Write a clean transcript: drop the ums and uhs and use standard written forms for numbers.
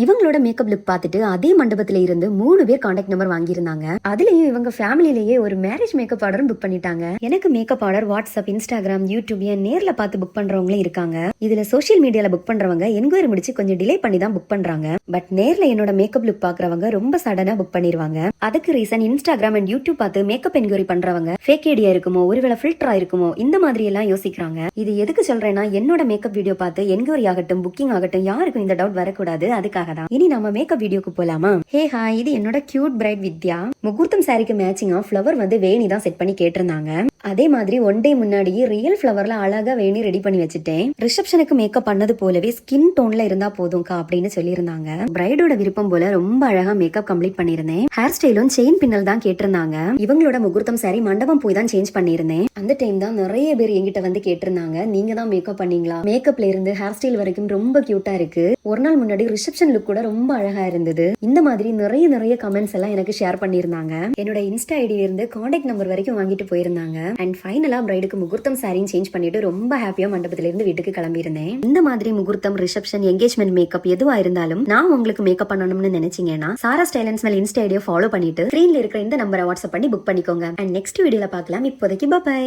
இவங்களோட makeup look பார்த்துட்டு அதே மண்டபத்துல இருந்து 3 பேர் கான்டாக்ட் நம்பர் வாங்கியிருந்தாங்க. அதுலயும் இவங்க ஃபேமிலிலேயே ஒரு மேரேஜ் மேக்கப் ஆர்டரும் புக் பண்ணிட்டாங்க. எனக்கு makeup order WhatsApp, Instagram, YouTube நேர்ல பார்த்து புக் பண்றவங்களும் இருக்காங்க. இதுல சோசியல் மீடியால புக் பண்றவங்க என்கொயரி முடிச்சு கொஞ்சம் டிலே பண்ணி தான் புக் பண்றாங்க. பட் நேர்ல என்னோட மேக்கப் லுக் பாக்குறவங்க ரொம்ப சடனா புக் பண்ணிடுவாங்க. அதுக்கு ரீசன் இன்ஸ்டாகிராம் அண்ட் யூடியூப் பார்த்து மேக்கப் என்கொயரி பண்றவங்க ஃபேக் ஐடியா இருக்குமோ, ஒருவேளை ஃபில்டரா இருக்குமோ, இந்த மாதிரி எல்லாம் யோசிக்கிறாங்க. இது எதுக்கு சொல்றேன்னா, என்னோட மேக்கப் வீடியோ பார்த்து என்கொயரி ஆகட்டும், புக்கிங் ஆகட்டும், யாருக்கும் இந்த டவுட் வரக்கூடாது. அதுக்காக தான். இனி நம்ம மேக்கப் வீடியோக்கு போலாமா? ஹே ஹாய், இது என்னோட கியூட் பிரைட் வித்யா. முகூர்த்தம் சாரிக்கு மேட்சிங்கா ஃப்ளவர் வந்து வேணி தான் செட் பண்ணி கேட்டிருந்தாங்க. அதே மாதிரி ஒன் டே முன்னாடி ரியல் ஃப்ளவர்ல அழகா வேணி ரெடி பண்ணி வச்சுட்டேன். ரிசப்ஷனுக்கு மேக்கப் பண்ணது போலவே ஸ்கின் டோன்ல இருந்தா போதும்க்கா அப்படின்னு சொல்லியிருந்தாங்க. பிரைடோட விருப்பம் போல ரொம்ப அழகா மேக்கப் கம்ப்ளீட் பண்ணிருந்தேன். ஹேர் ஸ்டைலும் செயின் பின்னல் தான் கேட்டிருந்தாங்க. இவங்களோட முகூர்த்தம் சாரி மண்டபம் போய் தான் சேஞ்ச் பண்ணிருந்தேன். அந்த டைம் தான் நிறைய பேர் என்கிட்ட வந்து கேட்டிருந்தாங்க, நீங்க தான் மேக்கப் பண்ணீங்களா? மேக்கப்ல இருந்து ஹேர் ஸ்டைல் வரைக்கும் ரொம்ப கியூட்டா இருக்கு. ஒரு நாள் முன்னாடி ரிசப்ஷன் லுக் கூட ரொம்ப அழகா இருந்தது. இந்த மாதிரி நிறைய கமெண்ட்ஸ் எல்லாம் எனக்கு ஷேர் பண்ணிருந்தாங்க. என்னோட இன்ஸ்டா ஐடியில இருந்து கான்டாக்ட் நம்பர் வரைக்கும் வாங்கிட்டு போயிருந்தாங்க. அண்ட் ஃபைனலா பிரைடுக்கு முகூர்த்தம் சாரியும் சேஞ்ச் பண்ணிட்டு ரொம்ப ஹாப்பியா மண்டபத்துல இருந்து வீட்டுக்கு கிளம்பி இருந்தேன். இந்த மாதிரி முகூர்த்தம், ரிசப்ஷன், என்கேஜ்மெண்ட் மேக்கப் எதுவா இருந்தாலும் நான் உங்களுக்கு மேக்கப் பண்ணணும்னு நினைச்சீங்கன்னா சாரா ஸ்டைல் அண்ட் ஸ்மைல் இன்ஸ்டா ஐடியை ஃபாலோ பண்ணிட்டு ஸ்கிரீன்ல இருக்கிற இந்த நம்பரை வாட்ஸ்அப் பண்ணி புக் பண்ணிக்கோங்க. அண்ட் நெக்ஸ்ட் வீடியோல பார்க்கலாம். இப்போதைக்கு பை.